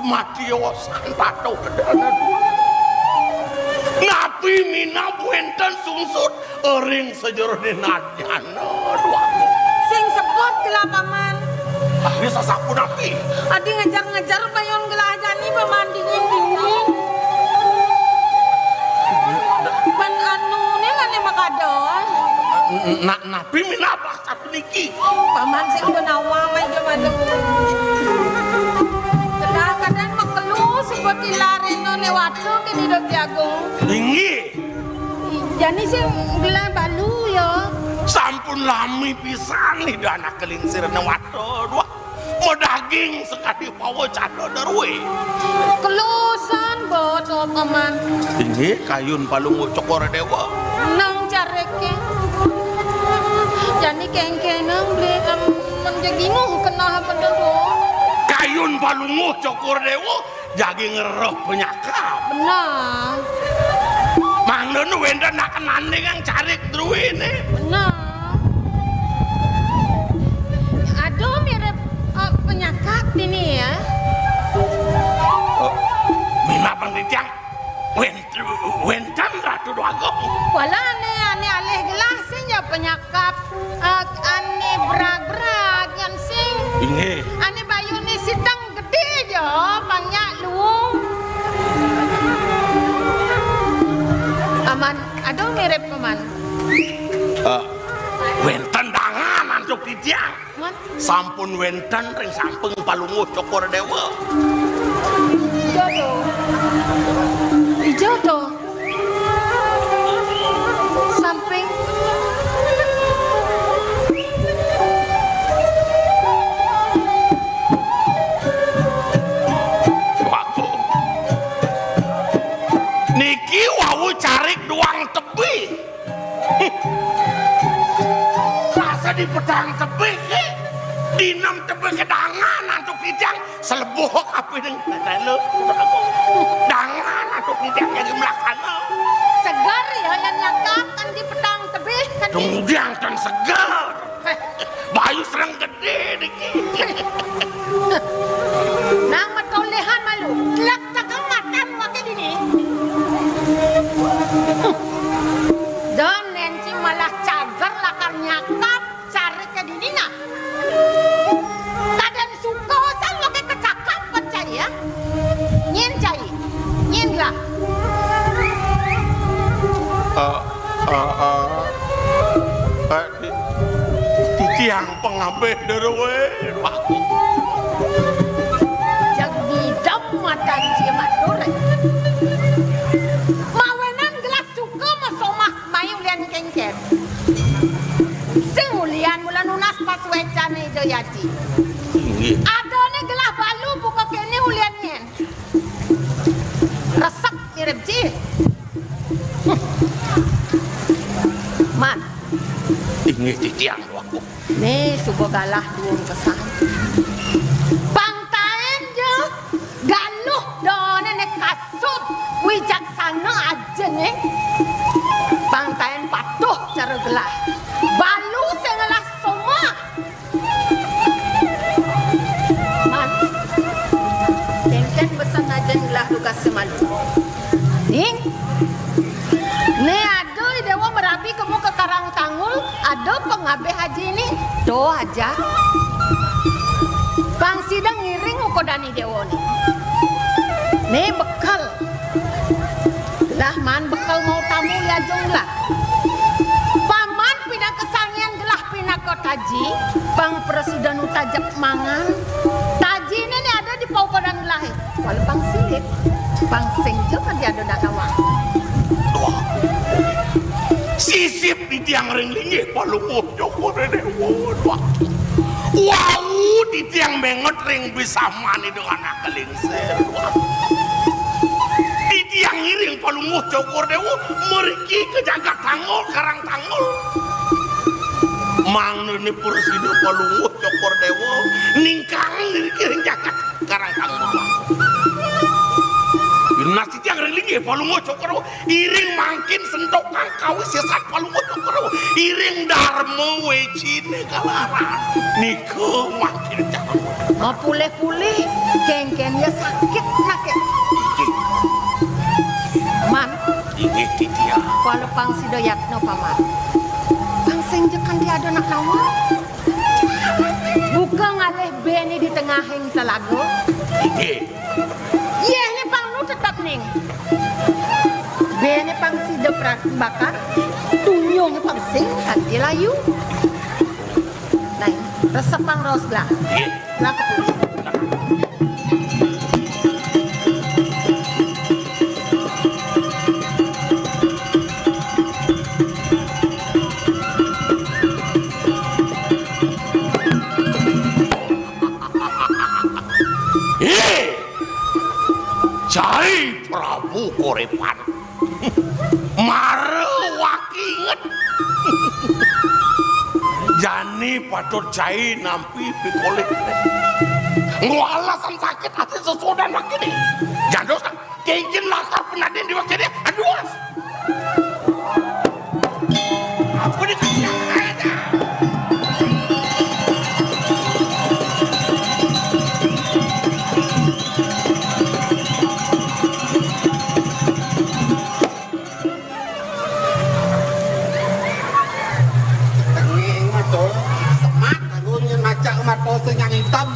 matiosan tato kedana napi mina buentan sungsut ering sejerone nadjana sing sebut gelah paman ahli sasaku napi adi ngejar-ngejar bayon gelah jani paman dingin-dingin ban anu nih lah nih makadon napi mina baksa peniki paman sing benawa may gamadu kadang-kadang makelu seperti lari no newatu kini do tiagung tinggi jani sing gelah balu ya sampun lami pisan nih dana kelingsir newato dua mau daging sekali bawa cado darwe kelusan boto paman tinggi kayun palungu cokor dewa nang careke jani kengkenang beli menjagingu kena bener kayun palungu cokor dewa jadi ngeroh penyakap benar mangden wenda nak kenane yang carik druwe ini benar aduh mirip penyakap ini ya mina panditiang wentan ratu doagong wala ane alih gelasin ya penyakap ane brag-brag yang sing inge ane bayu ni sidang gede jo banyak lu aman aduh mirip paman wentan dangan antuk titiang man sampun wentan ring sampeng palungu cokor dewa hijau tuh samping waku niki wawu carik doang tebi rasa di pedang tebi dinam tebi kedangan antuk titiang selebuh kapi dengan telu dangan antuk titiang jadi melakana segar ya yang nyangkap kan di pedang tebih kan di kemudian kan segar bayu serang gede niki nang matolehan malu lak takang makan wakil ini dan nenci malah cagar lakar nyakap cari ke dini nak kadang suka san wakil kecakap percaya ya nyen cai nyen lah titiang pengambil derwe waku jag bidam mata ciamat doreng mawenan gelas suka masomah mayu lian kengken sing ulian mula nunas pas wecane do yati adone gelah balu buka kene ulian nyen resep mirip ji man ini titiang waku nih subuh galah duung kesan bangtaen je galuh done nek kasut wijaksana aja nih bangtaen patuh cara gelah balu sengalah semua man kengken besan aja gelah duga semalu nih aduh dewa merabi kamu ke Karang Tangul ada pengabe haji ini do aja bang sidang ngiring ukodani dewa nih bekal lah man bekal mau tamu liajong lah paman pindah kesangian gelah pindah ke taji bang presiden utajak mangan taji ini ada di paukodan gelah walau bang silik bang sengjo kan dia ada nakawang sisip di tiang ringlingi palungu cokor dewa wow di tiang mengot ring bisa mani dengan akelingsir di tiang ngiring palungu cokor dewa meriki ke jagat tangol karang tangol mang ini pursidu palungu cokor dewa ningkang ngiring jagat karang tangol nasi tiang relingi palungo cokro iring mangkin sentokan kawis sesat palungo cokro iring darmo wecine kalara niko makin cakap mau pulih-pulih kengken ya sakit Iki dia. Kalau pang si doyakno paman. Pang senjekan dia ada nak nawa. Buka ngalih beni di tengahing telaga. Iki. Iya ni pang lu tetap ning. Beni pang si do bakar. Tunyong pang sing kanti layu. Nah, resep pang ros lah. Iki. Lah kepuji. Jai Prabu Korepan marewaki inget jani padot jai nampi pikoleh ngalasan sakit hati sesudan makini jandos kengkin lakar penadin di wakini aduh apa dikasih aja. Yang hitam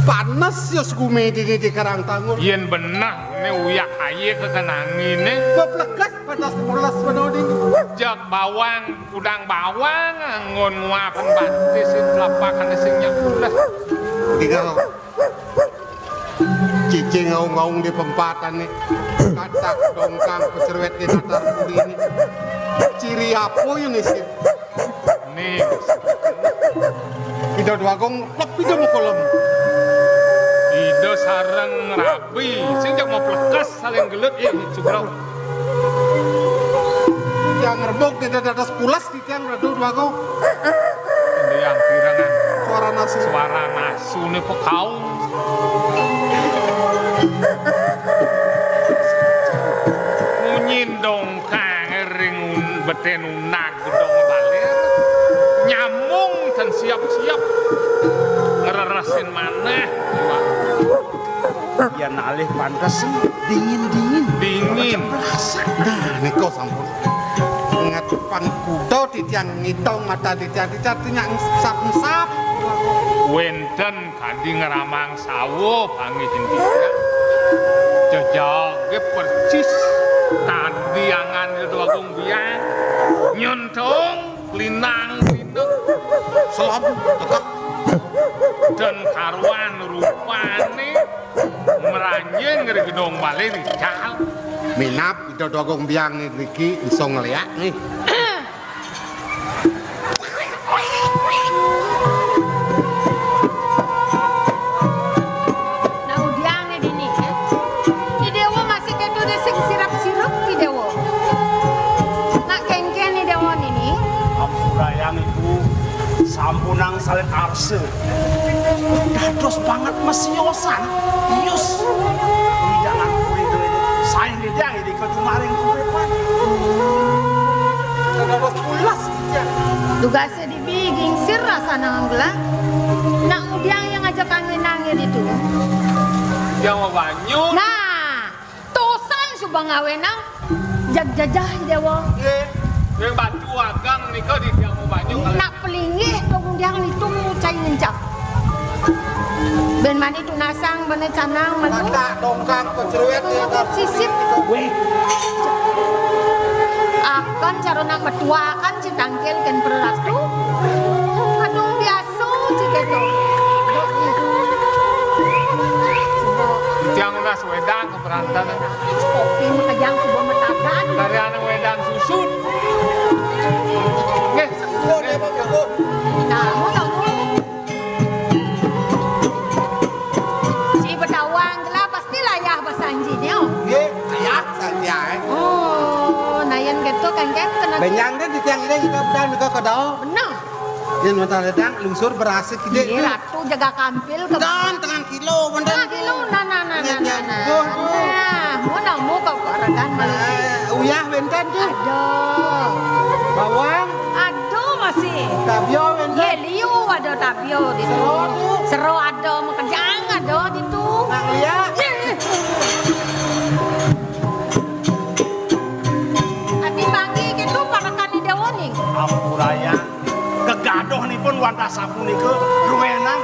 panas ya skumedi di Karang Tangur. Yen benah ne uyak aye kekenangine Beplekas pada 11 menoding. jak bawang udang bawang ngon nguapan batis lapakan sing nyakulah. Tinggal cicing ngaung-ngaung di pempatan nih. Katak dongkang pecerwet di datar puri ini. Ciri apa ini sih? Nih Ida dua gong lebih dah mukolom. ide sareng rabi sing jak mau plekas saling gelut cukrau. Yang rebok di dadas pulas di tiang radu dua gong. Ini yang pirangan Suara nasi. nasu ne pekau. Ngunyin dongkang ring beten unak gedong balir. Nyamung dan siap-siap ngererasin maneh. Ya nalih pantes dingin-dingin. Dingin. Nah, niko sampun. Ingat pang kuda di tiang ngitong mata di tiang sap-sap. Wenten kadi ngeramang sawo pangi hintinya. Jejage percis tadi angan itu agung biang nyuntung linang linang Selalu dekat. dan karuan rupane meranjing dari gedung balik di cal. Minap ida dogong biang nih Riki iso ngeliat nih. Nah udiang nih dini ya. Di dewa masih ketu desing sirap-sirap di dewa. Nak kengken nih dewa ini. Ampurayang itu sampunang salit arse. Dados banget mesiosan. Yus. Jangan kuri dulu. Sayang di tiang ini kejumaring kurepan. Dados pulas di tiang. Tugasnya dibiging sir rasa nanggla. Nak udiang yang ngajak angin-angin itu. Yang mau banyu Nah, tosan subang awenang jag-jajah dewa. yang batu agang nih kau di yang mau banyu kalau Nak pelingih kemudian itu cai ngencap. Ben mani tu nasang bane canang malu. Mata dongkang pecerwet di atas. Sisip Weh, akan cara nak metua kan si tangkel kan peratu. Aduh biasa ciketo. yang udah wedang keberantan Kopi makajang sebuah matakan. dari anak wedang susut. Nggih, Namu si betawang lah pasti layah basanjinya. Ye, ayah saja. Oh, nayan gitu kan kena. Benyang deh di tiang ini kita udah mereka kedau. Benar. Yang mata ledang lungsur berhasil Iya, gede. ratu jaga kampil ke Dan tengah kilo bener. Tengah kilo, nah. Mau namu kau korakan malu. Uyah benten tuh. Aduh, Bawang, aduh masih. tabio benten. Ye liu ada tabio di situ. Sero tuh. Sero ada, makajang ada di situ. Nang liat. Ampuraya kegadoh nipun wanda sapunika ruwenan.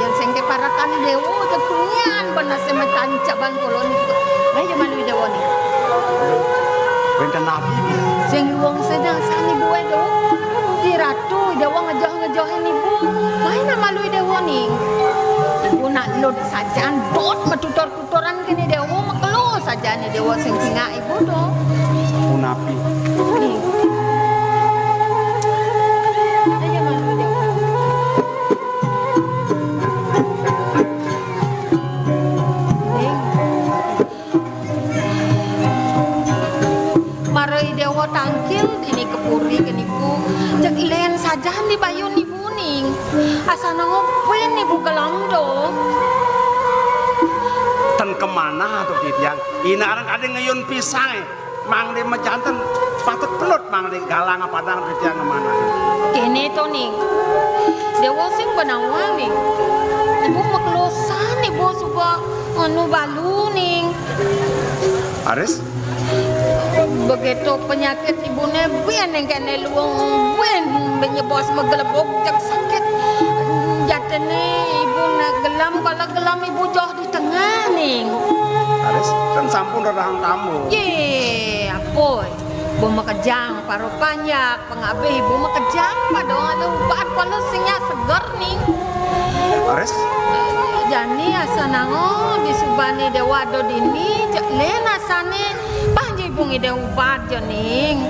Yang sengke parakan dewa kepunyan benar semetan caban kolon itu. Ayo malu dewa ni. Benten nabi. Sing luang sedang sani buai do. Di ratu dewa ngejoh-ngejohin ibu. Mana malu dewa ni. Ibu nak lod saja bot metutor-tutoran kini dewa makelo saja ni dewa sing singa ibu do. Sapu nabi. Ni. Ayo malu dewa. Marai dewa tangkil ini kepuri keniku cek len saja di bayu ni buning asana ngopen ni bu kelamdo Ten kemana tuh titiang? Inaran ada ngeyun pisang mang de mejanten patut pelut mang de galang padang titiang kemana? kene to ning dewa sing benawang ning ibu maklosan ibu suka anu balu ning Aris? begitu penyakit ibunya bian yang kena luang bian menyebos megelebok jak sakit jatene ibu nak gelam kalau gelam ibu jauh di tengah ning Aris? Kan sampun rarang tamu. ye apoy ibu makejang paruh panjang pengabih ibu makejang pada orang ada ubat kalau singnya seger ning Aris? jani asanango di subani dewa do dini cek len asane panji bungi de ubat joning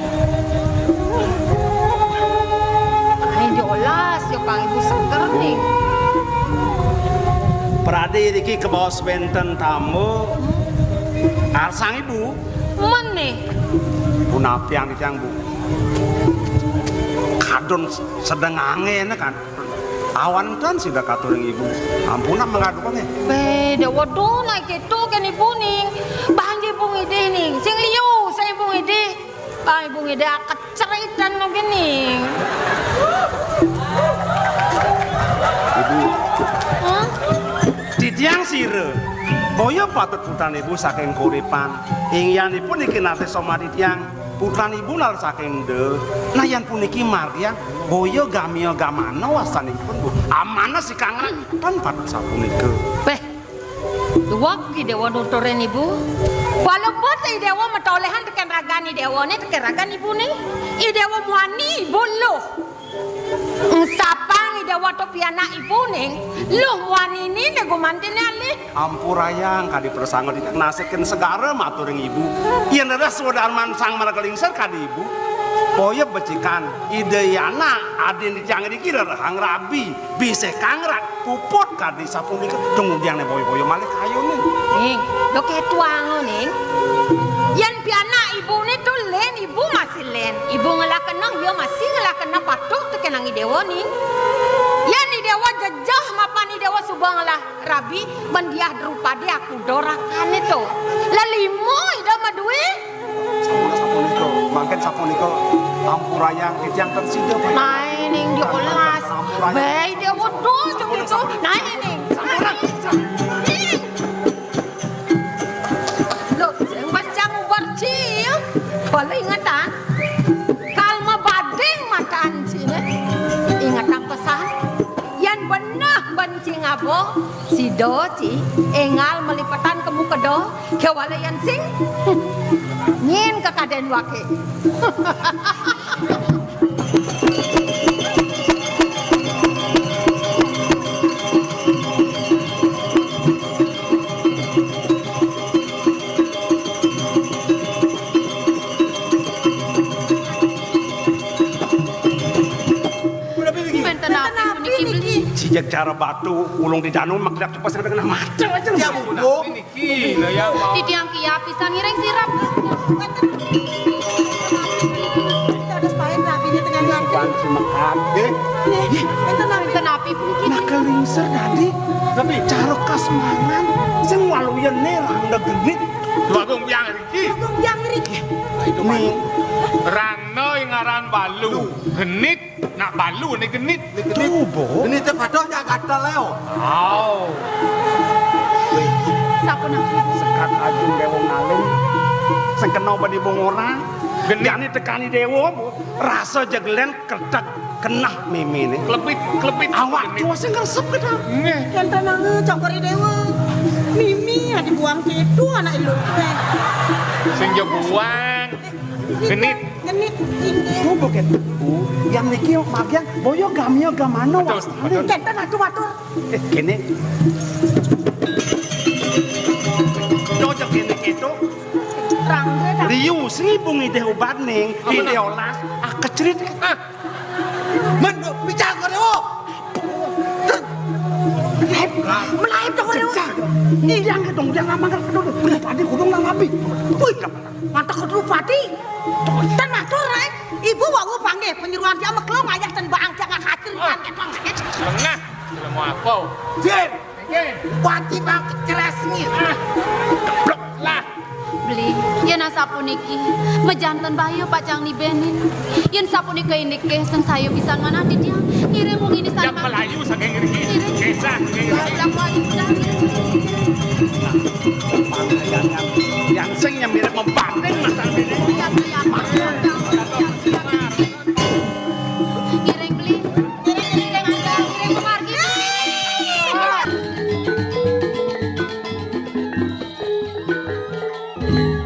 ai diolas yo kang ibu seger ning Perade iki ke bawah benten tamu. Arsang ibu. meneh Punapiang titiang bu. Kadon sedang angin kan. Awan kan sudah katuring ibu. Ampuna mengadukannya. be dewa do naik itu kan ibu ning panji bungi de ning sing liu saya bungi de ai bungi de akat ceritan no gening Ibu. Hah? Titiang sire. Boyo patut putan ibu saking kuripan. Ingyanipun iki nate soma titiang. Putan ibu nal saking de. Nayan puniki Maria. Boyo gamio gamano wasanipun bu. Amana si kangen kan patut sapunika. Beh, dua ki dewa nuturin ibu. Walau buat i dewa matolehan tekan ragani dewa ni tekan ragan ibu ni. I dewa muani ibu loh. Sapang i dewa to piana ibu ni. Loh muani ni nego mantin ali. Ampurayang kadi persangga tidak nasibkan segara maturing ibu. Yang ada sudarman sang marakelingser kadi ibu. Boyo becikan ideyana adin di jangan dikira hang rabi bisa kangrat puput kadi sapuni kemudian boyo malik kayu nih. Ning, do ke tuang ning. Yan piana ibu ni tu len ibu masih len. Ibu ngelakena yo masih ngelakena patuh tekan nang dewa ning. Yan di dewa jejah mapan di dewa subang lah rabi bandiah berupa dia aku dorakan itu. Lalimo ida madui. Sapuni ko, makan sapuni ko. Ampurayang yang tersida. Nai ning diolas. Baik dewa do begitu. Nai ning. Loh, yang baca mubarci ya. Kalau ingatan, kalma badeng mataan sini. Ingatan pesan. Yang benar bencing apa? Si doci engal melipatan ke muka do. Kewala yang sing. Nyin ke kaden wake. Sejak cara batu ulung di danau maklap cepat sampai kena macam aja. Ya bu. Niki lho ya. Di tiang kia pisan ngireng sirap. Ada sepain nabinya tengah Ban si makan. Itu nabi pun kita. Makelingser tadi. Tapi cara kasmangan sing waluyan nerang udah genit. Bagung biang iki. Yang riki. Nih Rano yang ngaran balu. Genit nak balu ni genit. tuh bo. Ini teh padohnya kata Leo. Au. Sapu nabi. Sekat ajung dewa ngaling. Sing kena badi bong orang. Genit. Yani tekani dewa rasa jagelen ketak kenah meme nih. Klepit Awak cuma sing ngeresep kita. Nggih. Yang tenang cokori dewa. Mimi ya dibuang gitu anak lu. Sing yo buang. Genit. Genit ini. Oh bukan. Yang niki magian boyo gamio gamano Betul, wastane. betul. Yang tenang tuh watur. Kene. Cocok kene gitu. Rangga dah. Riu sing ide obat ning ide olas kecerit. Men bicara kau dewo. Menaip cokori dewa. Yang dong yang amang kan udah tadi kudung nang api. Wih, Mantap kudu pati. Tan matur rek. Ibu wae panggil penyeruan dia meklong ayak ten baang jangan kacir kan ketong. Tengah. Sudah mau apa? Jen, Nggih. wati bang kecerasnya. Blok lah. Beli, yen sapu niki, mejanten bayo pacang ni benin. Yen sapu niki niki sang sayo bisa ngana di dia. Ngirim mung ini Yang sama. Melayu saking ngene. Gesah. yang sing yang mirip membanting masalah ini.